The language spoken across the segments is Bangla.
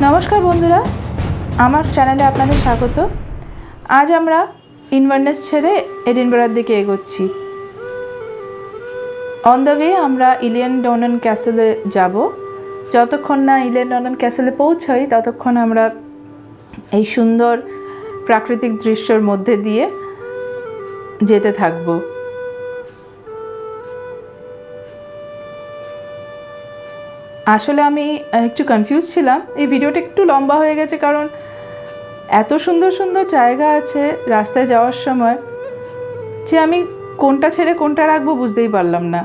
নমস্কার বন্ধুরা, আমার চ্যানেলে আপনাদের স্বাগত। আজ আমরা ইনভারনেস ছেড়ে এডিনবরার দিকে এগোচ্ছি। অন দ্য ওয়ে আমরা ইলিয়ন ডনন ক্যাসেলে যাব। যতক্ষণ না ইলিয়ন ডনন ক্যাসেলে পৌঁছাই ততক্ষণ আমরা এই সুন্দর প্রাকৃতিক দৃশ্যের মধ্যে দিয়ে যেতে থাকব। আসলে আমি একটু কনফিউজ ছিলাম, এই ভিডিওটা একটু লম্বা হয়ে গেছে কারণ এত সুন্দর সুন্দর জায়গা আছে রাস্তায় যাওয়ার সময় যে আমি কোনটা ছেড়ে কোনটা রাখবো বুঝতেই পারলাম না।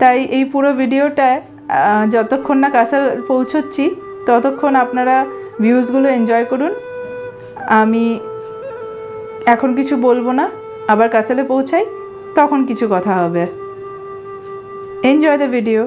তাই এই পুরো ভিডিওটায় যতক্ষণ না কাসাল পৌঁছচ্ছি ততক্ষণ আপনারা ভিউজগুলো এনজয় করুন। আমি এখন কিছু বলবো না, আবার কাসালে পৌঁছাই তখন কিছু কথা হবে। Enjoy the video.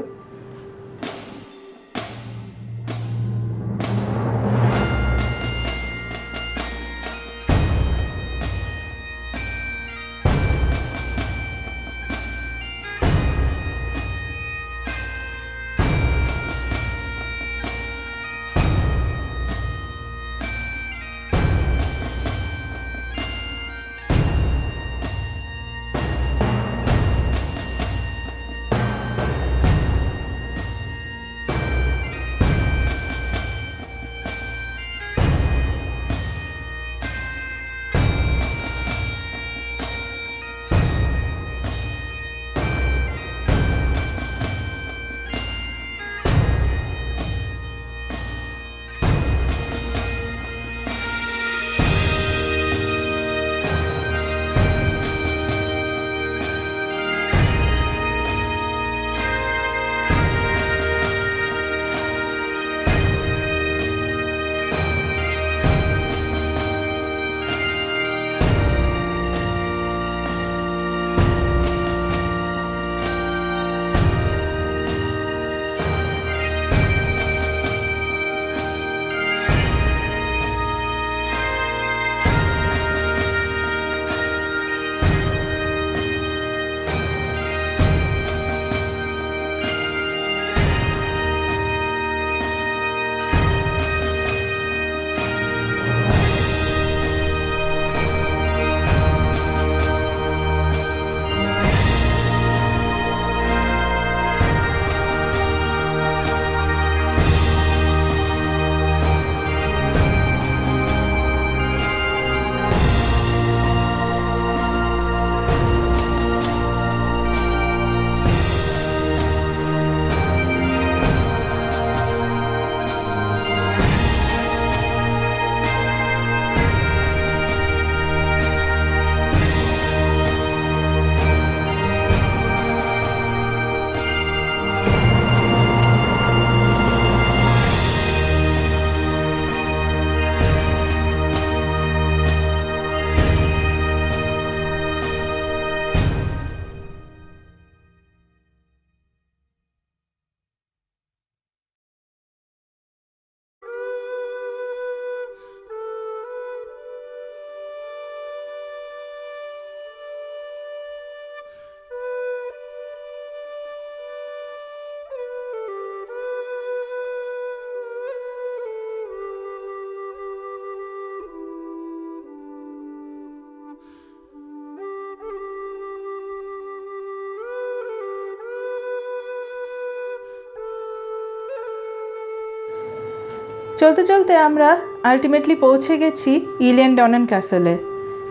চলতে চলতে আমরা আলটিমেটলি পৌঁছে গেছি ইলিয়ন ডনন ক্যাসেলে।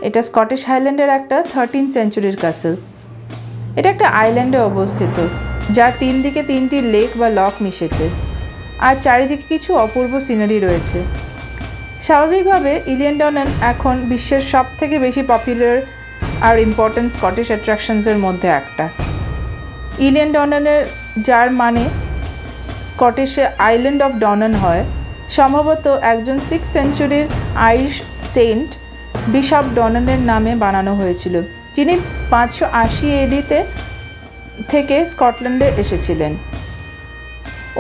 এটা স্কটিশ হাইল্যান্ডের একটা 13th সেঞ্চুরির ক্যাসেল। এটা একটা আইল্যান্ডে অবস্থিত, যার তিন দিকে তিনটি লেক বা লক মিশেছে, আর চারিদিকে কিছু অপূর্ব সিনারি রয়েছে। স্বাভাবিকভাবে ইলিয়ন ডনন এখন বিশ্বের সব থেকে বেশি পপুলার আর ইম্পর্ট্যান্ট স্কটিশ অ্যাট্রাকশনসের মধ্যে একটা। ইলিয়ন ডননের, যার মানে স্কটিশে আইল্যান্ড অফ ডনন হয়, সম্ভবত একজন 6th সেঞ্চুরির আইরিশ সেন্ট বিশপ ডননের নামে বানানো হয়েছিল, যিনি 580 এডিতে থেকে স্কটল্যান্ডে এসেছিলেন।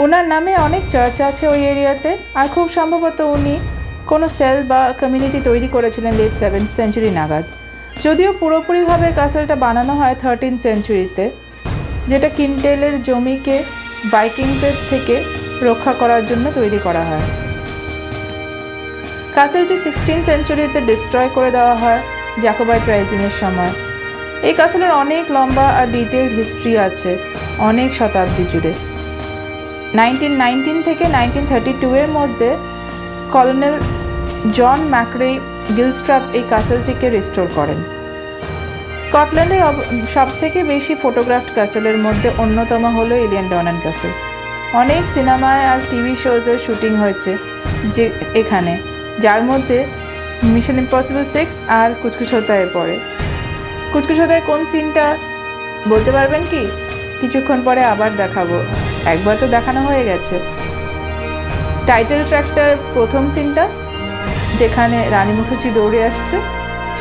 ওনার নামে অনেক চার্চ আছে ওই এরিয়াতে, আর খুব সম্ভবত উনি কোনো সেল বা কমিউনিটি তৈরি করেছিলেন লেট 7th সেঞ্চুরি নাগাদ। যদিও পুরোপুরিভাবে ক্যাসেলটা বানানো হয় 13th সেঞ্চুরিতে, যেটা কিনটেলের জমিকে ভাইকিংসের থেকে রক্ষা করার জন্য তৈরি করা হয়। কাসেলটি 16 সেঞ্চুরিতে ডিস্ট্রয় করে দেওয়া হয় জ্যাকোবাইট রাইজিংয়ের সময়। এই কাসেলের অনেক লম্বা আর ডিটেইলড হিস্ট্রি আছে অনেক শতাব্দী জুড়ে। 1919 থেকে 1932 এর মধ্যে কলোনেল জন ম্যাকরে গিলস্ট্রাপ এই কাসেলটিকে রিস্টোর করেন। স্কটল্যান্ডের সবথেকে বেশি ফটোগ্রাফড ক্যাসেলের মধ্যে অন্যতম হলো ইলিয়ান ডনান ক্যাসেল। অনেক সিনেমায় আর টিভি শোজের শুটিং হয়েছে যে এখানে, যার মধ্যে মিশন ইম্পসিবল 6 আর কুছ কুছ হোতা হ্যায় পড়ে। কুছ কুছ হোতা হ্যায় কোন সিনটা বলতে পারবেন কি? কিছুক্ষণ পরে আবার দেখাবো, একবার তো দেখানো হয়ে গেছে। টাইটেল ট্র্যাকটার প্রথম সিনটা যেখানে রানী মুখার্জি দৌড়ে আসছে,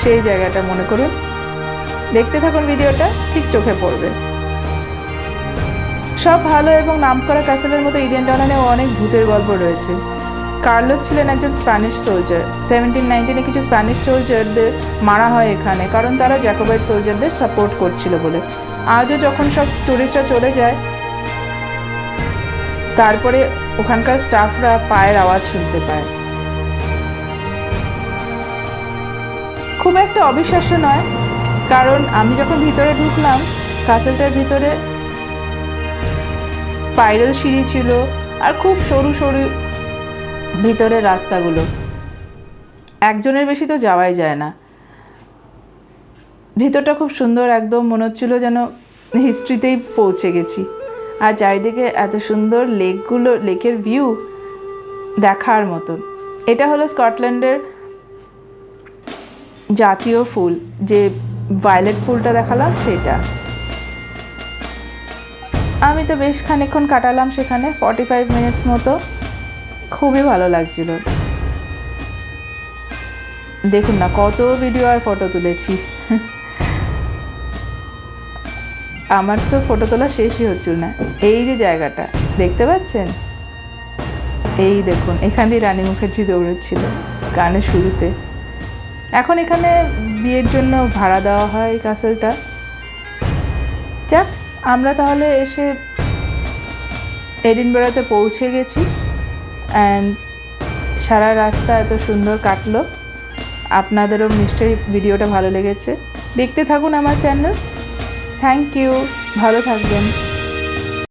সেই জায়গাটা মনে করুন। দেখতে থাকুন ভিডিওটা, ঠিক চোখে পড়বে। সব ভালো এবং নামকরা ক্যাসেলের মতো ইলিয়ান ডনানেও অনেক ভূতের গল্প রয়েছে। কার্লোস ছিলেন একজন স্প্যানিশ সোলজার। 1719 কিছু স্প্যানিশ সোলজারদের মারা হয় এখানে, কারণ তারা জ্যাকোবাইট সোলজারদের সাপোর্ট করছিল বলে। আজও যখন সব টুরিস্টরা চলে যায়, তারপরে ওখানকার স্টাফরা পায়ের আওয়াজ শুনতে পায়। খুব একটা অবিশ্বাস্য নয়, কারণ আমি যখন ভিতরে ঢুকলাম, কাসেলটার ভিতরে স্পাইরাল সিঁড়ি ছিল আর খুব সরু সরু ভিতরের রাস্তাগুলো, একজনের বেশি তো যাওয়াই যায় না। ভিতরটা খুব সুন্দর, একদম মনে হচ্ছিল যেন হিস্ট্রিতেই পৌঁছে গেছি। আর চারিদিকে এত সুন্দর লেকের ভিউ দেখার মতন। এটা হলো স্কটল্যান্ডের জাতীয় ফুল, যে ভায়োলেট ফুলটা দেখালাম সেটা। আমি তো বেশ খানিকক্ষণ কাটালাম সেখানে, 45 মিনিটস মতো। খুবই ভালো লাগছিল। দেখুন না কত ভিডিও আর ফটো তুলেছি। আমার তো ফটো তোলা শেষই হচ্ছিল না। এই যে জায়গাটা দেখতে পাচ্ছেন, এই দেখুন, এখান দিয়ে রানী মুখার্জি দৌড়চ্ছিল গানের শুরুতে। এখন এখানে বিয়ের জন্য ভাড়া দেওয়া হয় এই ক্যাসেলটা। যাক, আমরা তাহলে এসে এডিনবরাতে পৌঁছে গেছি। অ্যান্ড সারা রাস্তা এত সুন্দর কাটলো। আপনাদেরও নিশ্চয়ই ভিডিওটা ভালো লেগেছে। দেখতে থাকুন আমার চ্যানেল। থ্যাংক ইউ, ভালো থাকবেন।